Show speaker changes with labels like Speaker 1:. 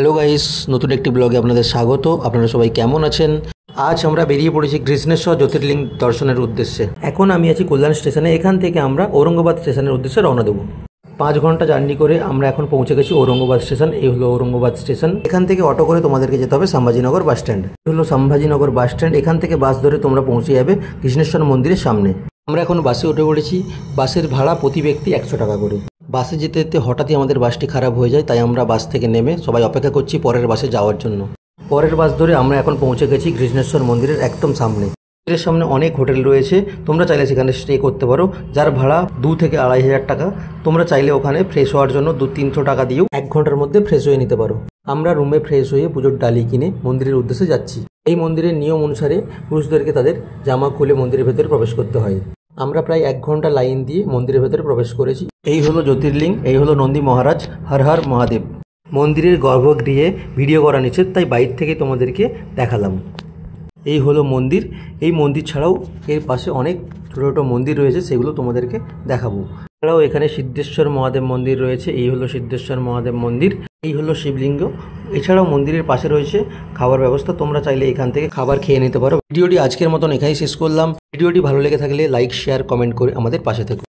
Speaker 1: Hello guys, নতুন একটি ব্লগে আপনাদের স্বাগত। আপনারা সবাই কেমন আছেন? আজ আমরা বেরিয়ে পড়েছি কৃষ্ণেশ্বর জ্যোতির্লিঙ্গ দর্শনের উদ্দেশ্যে। এখন আমি আছি কল্যাণ স্টেশনে। এখান থেকে আমরা ঔরঙ্গাবাদ স্টেশনের উদ্দেশ্যে রওনা দেবো। 5 ঘন্টা জার্নি করে আমরা এখন পৌঁছে গেছি ঔরঙ্গাবাদ স্টেশন। এই হলো ঔরঙ্গাবাদ স্টেশন। এখান থেকে অটো করে তোমাদেরকে যেতে হবে সম্ভাজিনগর বাস স্ট্যান্ড। এই হলো সম্ভাজিনগর বাস স্ট্যান্ড। এখান থেকে বাস ধরে তোমরা পৌঁছে যাবে কৃষ্ণেশ্বর মন্দিরের সামনে। আমরা এখন বাসে উঠে পড়েছি। বাসের ভাড়া প্রতি ব্যক্তি 100 টাকা করে। বাসে যেতে যেতে হঠাৎই আমাদের বাসটি খারাপ হয়ে যায়, তাই আমরা বাস থেকে নেমে সবাই অপেক্ষা করছি পরের বাসে যাওয়ার জন্য। পরের বাস ধরে আমরা এখন পৌঁছে গেছি কৃষ্ণেশ্বর মন্দিরের একদম সামনে। মন্দিরের সামনে অনেক হোটেল রয়েছে, তোমরা চাইলে সেখানে স্টে করতে পারো, যার ভাড়া 2 থেকে 2,500 টাকা। তোমরা চাইলে ওখানে ফ্রেশ হওয়ার জন্য 200-300 টাকা দিয়েও 1 ঘন্টার মধ্যে ফ্রেশ হয়ে নিতে পারো। আমরা রুমে ফ্রেশ হয়ে পুজোর ডালি কিনে মন্দিরের উদ্দেশ্যে যাচ্ছি। এই মন্দিরের নিয়ম অনুসারে পুরুষদেরকে তাদের জামা খুলে মন্দিরের ভেতরে প্রবেশ করতে হয়। আমরা প্রায় 1 ঘন্টা লাইন দিয়ে মন্দিরের ভেতরে প্রবেশ করেছি। এই হলো জ্যোতির্লিঙ্গ, এই হলো নন্দী মহারাজ। হর হর মহাদেব। মন্দিরের গর্ভগৃহে ভিডিও করা নিষেধ, তাই বাইরে থেকে তোমাদেরকে দেখালাম। এই হলো মন্দির। এই মন্দির ছাড়াও এর পাশে অনেক ছোটো ছোটো মন্দির রয়েছে, সেগুলো তোমাদেরকে দেখাবো। এছাড়াও এখানে সিদ্ধেশ্বর মহাদেব মন্দির রয়েছে। এই হলো সিদ্ধেশ্বর মহাদেব মন্দির। এই হলো শিবলিঙ্গ। এছাড়াও মন্দিরের পাশে রয়েছে খাবার ব্যবস্থা, তোমরা চাইলে এখান থেকে খাবার খেয়ে নিতে পারো। ভিডিওটি আজকের মতন এখানেই শেষ করলাম। ভিডিওটি ভালো লেগে থাকলে লাইক, শেয়ার, কমেন্ট করে আমাদের পাশে থেকো।